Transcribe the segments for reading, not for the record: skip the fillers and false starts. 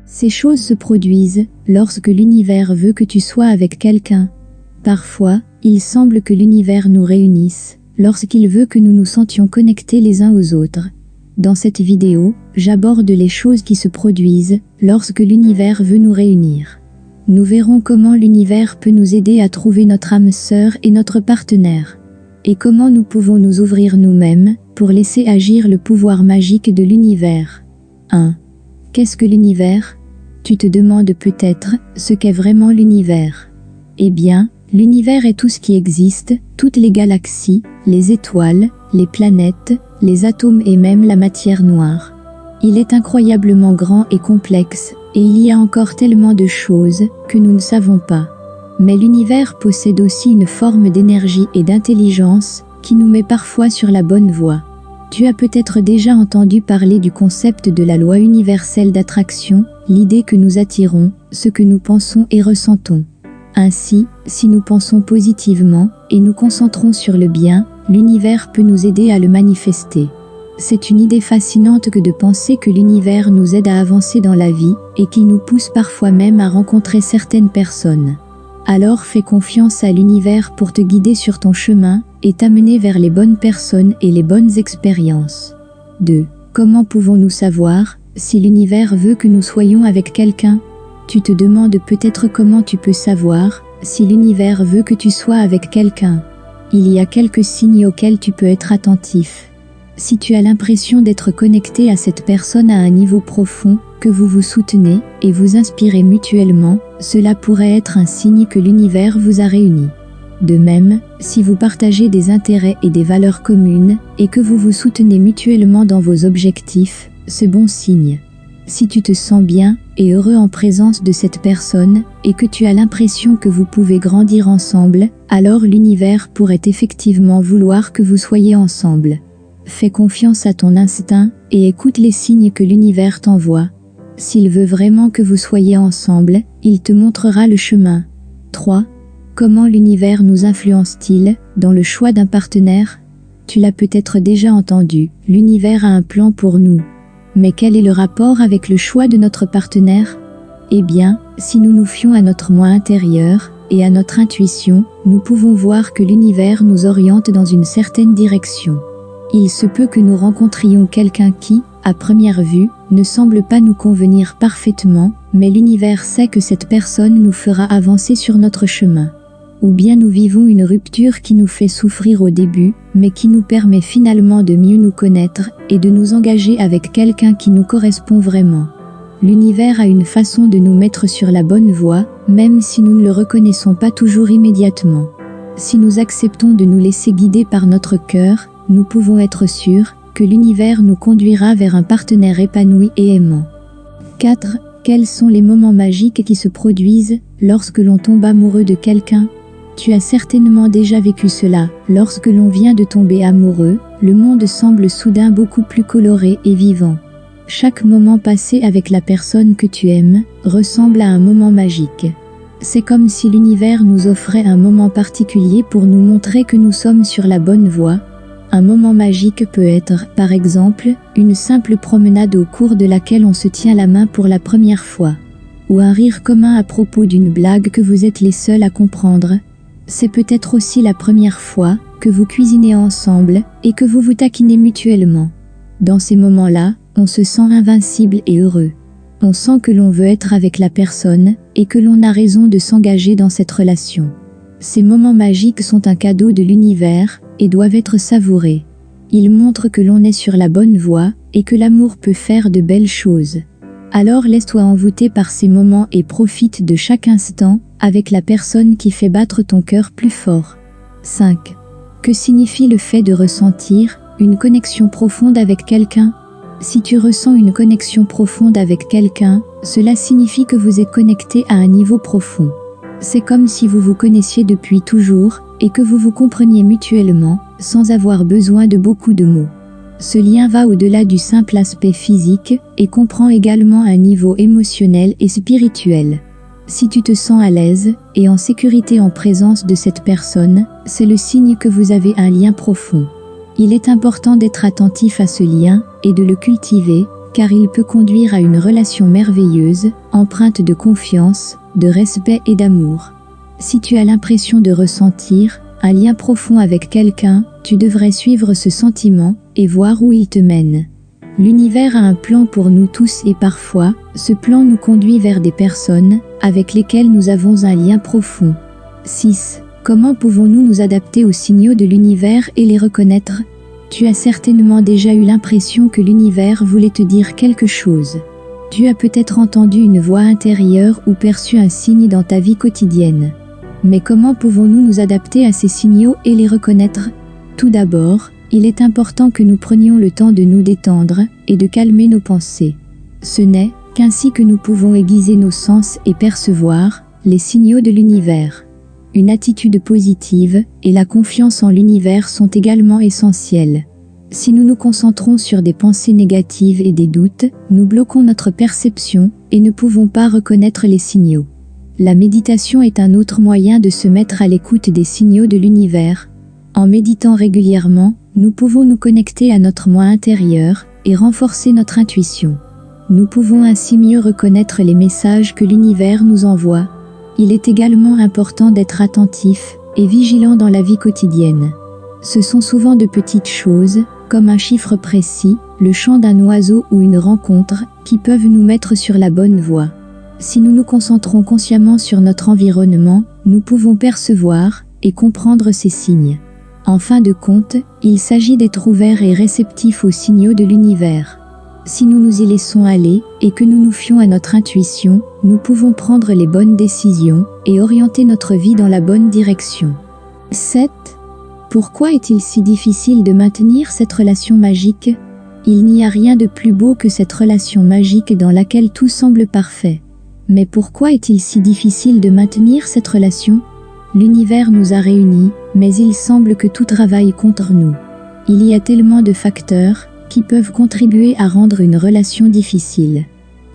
Ces choses se produisent lorsque l'univers veut que tu sois avec quelqu'un. Parfois, il semble que l'univers nous réunisse lorsqu'il veut que nous nous sentions connectés les uns aux autres. Dans cette vidéo, j'aborde les choses qui se produisent lorsque l'univers veut nous réunir. Nous verrons comment l'univers peut nous aider à trouver notre âme sœur et notre partenaire. Et comment nous pouvons nous ouvrir nous-mêmes pour laisser agir le pouvoir magique de l'univers. 1. Qu'est-ce que l'univers? Tu te demandes peut-être ce qu'est vraiment l'univers. Eh bien, l'univers est tout ce qui existe, toutes les galaxies, les étoiles, les planètes, les atomes et même la matière noire. Il est incroyablement grand et complexe, et il y a encore tellement de choses que nous ne savons pas. Mais l'univers possède aussi une forme d'énergie et d'intelligence qui nous met parfois sur la bonne voie. Tu as peut-être déjà entendu parler du concept de la loi universelle d'attraction, l'idée que nous attirons ce que nous pensons et ressentons. Ainsi, si nous pensons positivement et nous concentrons sur le bien, l'univers peut nous aider à le manifester. C'est une idée fascinante que de penser que l'univers nous aide à avancer dans la vie et qu'il nous pousse parfois même à rencontrer certaines personnes. Alors fais confiance à l'univers pour te guider sur ton chemin et t'amener vers les bonnes personnes et les bonnes expériences. 2. Comment pouvons-nous savoir si l'univers veut que nous soyons avec quelqu'un? Tu te demandes peut-être comment tu peux savoir si l'univers veut que tu sois avec quelqu'un. Il y a quelques signes auxquels tu peux être attentif. Si tu as l'impression d'être connecté à cette personne à un niveau profond, que vous vous soutenez et vous inspirez mutuellement, cela pourrait être un signe que l'univers vous a réunis. De même, si vous partagez des intérêts et des valeurs communes, et que vous vous soutenez mutuellement dans vos objectifs, c'est bon signe. Si tu te sens bien et heureux en présence de cette personne, et que tu as l'impression que vous pouvez grandir ensemble, alors l'univers pourrait effectivement vouloir que vous soyez ensemble. Fais confiance à ton instinct et écoute les signes que l'univers t'envoie. S'il veut vraiment que vous soyez ensemble, il te montrera le chemin. 3. Comment l'univers nous influence-t-il dans le choix d'un partenaire? Tu l'as peut-être déjà entendu, l'univers a un plan pour nous. Mais quel est le rapport avec le choix de notre partenaire? Eh bien, si nous nous fions à notre moi intérieur et à notre intuition, nous pouvons voir que l'univers nous oriente dans une certaine direction. Il se peut que nous rencontrions quelqu'un qui, à première vue, ne semble pas nous convenir parfaitement, mais l'univers sait que cette personne nous fera avancer sur notre chemin. Ou bien nous vivons une rupture qui nous fait souffrir au début, mais qui nous permet finalement de mieux nous connaître et de nous engager avec quelqu'un qui nous correspond vraiment. L'univers a une façon de nous mettre sur la bonne voie, même si nous ne le reconnaissons pas toujours immédiatement. Si nous acceptons de nous laisser guider par notre cœur, nous pouvons être sûrs que l'univers nous conduira vers un partenaire épanoui et aimant. 4. Quels sont les moments magiques qui se produisent lorsque l'on tombe amoureux de quelqu'un? Tu as certainement déjà vécu cela. Lorsque l'on vient de tomber amoureux, le monde semble soudain beaucoup plus coloré et vivant. Chaque moment passé avec la personne que tu aimes ressemble à un moment magique. C'est comme si l'univers nous offrait un moment particulier pour nous montrer que nous sommes sur la bonne voie. Un moment magique peut être, par exemple, une simple promenade au cours de laquelle on se tient la main pour la première fois. Ou un rire commun à propos d'une blague que vous êtes les seuls à comprendre. C'est peut-être aussi la première fois que vous cuisinez ensemble et que vous vous taquinez mutuellement. Dans ces moments-là, on se sent invincible et heureux. On sent que l'on veut être avec la personne et que l'on a raison de s'engager dans cette relation. Ces moments magiques sont un cadeau de l'univers et doivent être savourés. Ils montrent que l'on est sur la bonne voie et que l'amour peut faire de belles choses. Alors laisse-toi envoûter par ces moments et profite de chaque instant avec la personne qui fait battre ton cœur plus fort. 5. Que signifie le fait de ressentir une connexion profonde avec quelqu'un? Si tu ressens une connexion profonde avec quelqu'un, cela signifie que vous êtes connecté à un niveau profond. C'est comme si vous vous connaissiez depuis toujours et que vous vous compreniez mutuellement, sans avoir besoin de beaucoup de mots. Ce lien va au-delà du simple aspect physique et comprend également un niveau émotionnel et spirituel. Si tu te sens à l'aise et en sécurité en présence de cette personne, c'est le signe que vous avez un lien profond. Il est important d'être attentif à ce lien et de le cultiver, car il peut conduire à une relation merveilleuse, empreinte de confiance, de respect et d'amour. Si tu as l'impression de ressentir un lien profond avec quelqu'un, tu devrais suivre ce sentiment et voir où il te mène. L'univers a un plan pour nous tous et parfois, ce plan nous conduit vers des personnes avec lesquelles nous avons un lien profond. 6. Comment pouvons-nous nous adapter aux signaux de l'univers et les reconnaître? Tu as certainement déjà eu l'impression que l'univers voulait te dire quelque chose. Tu as peut-être entendu une voix intérieure ou perçu un signe dans ta vie quotidienne. Mais comment pouvons-nous nous adapter à ces signaux et les reconnaître? Tout d'abord, il est important que nous prenions le temps de nous détendre et de calmer nos pensées. Ce n'est qu'ainsi que nous pouvons aiguiser nos sens et percevoir les signaux de l'univers. Une attitude positive et la confiance en l'univers sont également essentielles. Si nous nous concentrons sur des pensées négatives et des doutes, nous bloquons notre perception et ne pouvons pas reconnaître les signaux. La méditation est un autre moyen de se mettre à l'écoute des signaux de l'univers. En méditant régulièrement, nous pouvons nous connecter à notre moi intérieur et renforcer notre intuition. Nous pouvons ainsi mieux reconnaître les messages que l'univers nous envoie. Il est également important d'être attentif et vigilant dans la vie quotidienne. Ce sont souvent de petites choses, comme un chiffre précis, le chant d'un oiseau ou une rencontre, qui peuvent nous mettre sur la bonne voie. Si nous nous concentrons consciemment sur notre environnement, nous pouvons percevoir et comprendre ces signes. En fin de compte, il s'agit d'être ouverts et réceptifs aux signaux de l'univers. Si nous nous y laissons aller et que nous nous fions à notre intuition, nous pouvons prendre les bonnes décisions et orienter notre vie dans la bonne direction. 7. Pourquoi est-il si difficile de maintenir cette relation magique? Il n'y a rien de plus beau que cette relation magique dans laquelle tout semble parfait. Mais pourquoi est-il si difficile de maintenir cette relation? L'univers nous a réunis, mais il semble que tout travaille contre nous. Il y a tellement de facteurs qui peuvent contribuer à rendre une relation difficile.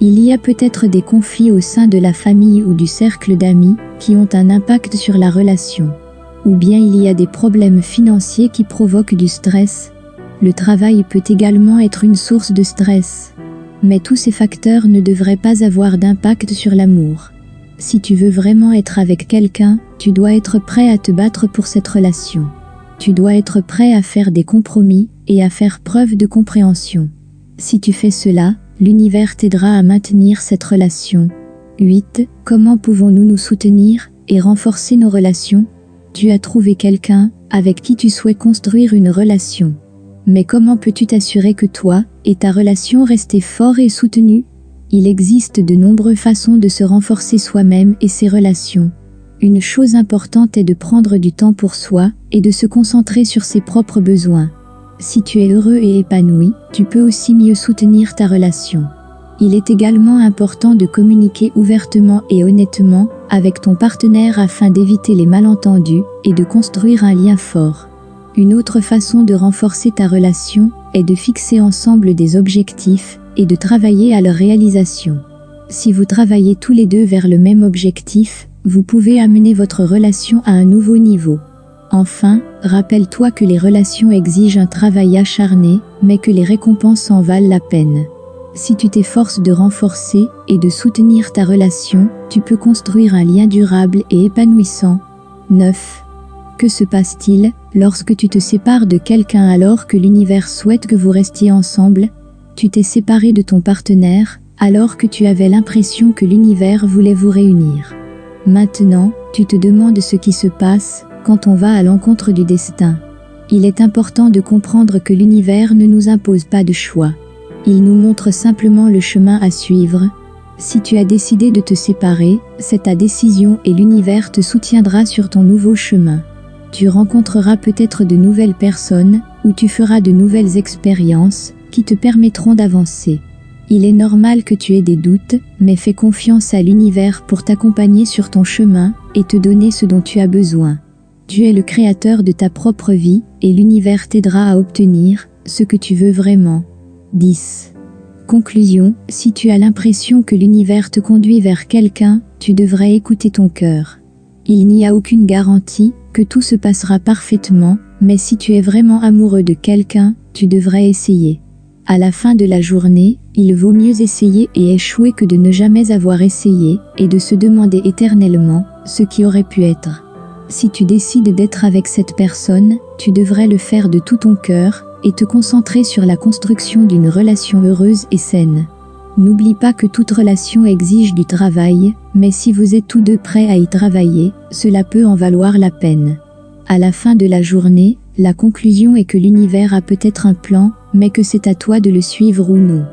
Il y a peut-être des conflits au sein de la famille ou du cercle d'amis qui ont un impact sur la relation. Ou bien il y a des problèmes financiers qui provoquent du stress. Le travail peut également être une source de stress. Mais tous ces facteurs ne devraient pas avoir d'impact sur l'amour. Si tu veux vraiment être avec quelqu'un, tu dois être prêt à te battre pour cette relation. Tu dois être prêt à faire des compromis et à faire preuve de compréhension. Si tu fais cela, l'univers t'aidera à maintenir cette relation. 8. Comment pouvons-nous nous soutenir et renforcer nos relations? Tu as trouvé quelqu'un avec qui tu souhaites construire une relation. Mais comment peux-tu t'assurer que toi et ta relation restent forts et soutenus? Il existe de nombreuses façons de se renforcer soi-même et ses relations. Une chose importante est de prendre du temps pour soi et de se concentrer sur ses propres besoins. Si tu es heureux et épanoui, tu peux aussi mieux soutenir ta relation. Il est également important de communiquer ouvertement et honnêtement avec ton partenaire afin d'éviter les malentendus et de construire un lien fort. Une autre façon de renforcer ta relation est de fixer ensemble des objectifs et de travailler à leur réalisation. Si vous travaillez tous les deux vers le même objectif, vous pouvez amener votre relation à un nouveau niveau. Enfin, rappelle-toi que les relations exigent un travail acharné, mais que les récompenses en valent la peine. Si tu t'efforces de renforcer et de soutenir ta relation, tu peux construire un lien durable et épanouissant. 9. Que se passe-t-il lorsque tu te sépares de quelqu'un alors que l'univers souhaite que vous restiez ensemble? Tu t'es séparé de ton partenaire alors que tu avais l'impression que l'univers voulait vous réunir. Maintenant, tu te demandes ce qui se passe quand on va à l'encontre du destin. Il est important de comprendre que l'univers ne nous impose pas de choix. Il nous montre simplement le chemin à suivre. Si tu as décidé de te séparer, c'est ta décision et l'univers te soutiendra sur ton nouveau chemin. Tu rencontreras peut-être de nouvelles personnes ou tu feras de nouvelles expériences qui te permettront d'avancer. Il est normal que tu aies des doutes, mais fais confiance à l'univers pour t'accompagner sur ton chemin et te donner ce dont tu as besoin. Tu es le créateur de ta propre vie et l'univers t'aidera à obtenir ce que tu veux vraiment. 10. Conclusion, si tu as l'impression que l'univers te conduit vers quelqu'un, tu devrais écouter ton cœur. Il n'y a aucune garantie que tout se passera parfaitement, mais si tu es vraiment amoureux de quelqu'un, tu devrais essayer. À la fin de la journée, il vaut mieux essayer et échouer que de ne jamais avoir essayé, et de se demander éternellement ce qui aurait pu être. Si tu décides d'être avec cette personne, tu devrais le faire de tout ton cœur, et te concentrer sur la construction d'une relation heureuse et saine. N'oublie pas que toute relation exige du travail, mais si vous êtes tous deux prêts à y travailler, cela peut en valoir la peine. À la fin de la journée, la conclusion est que l'univers a peut-être un plan, mais que c'est à toi de le suivre ou non.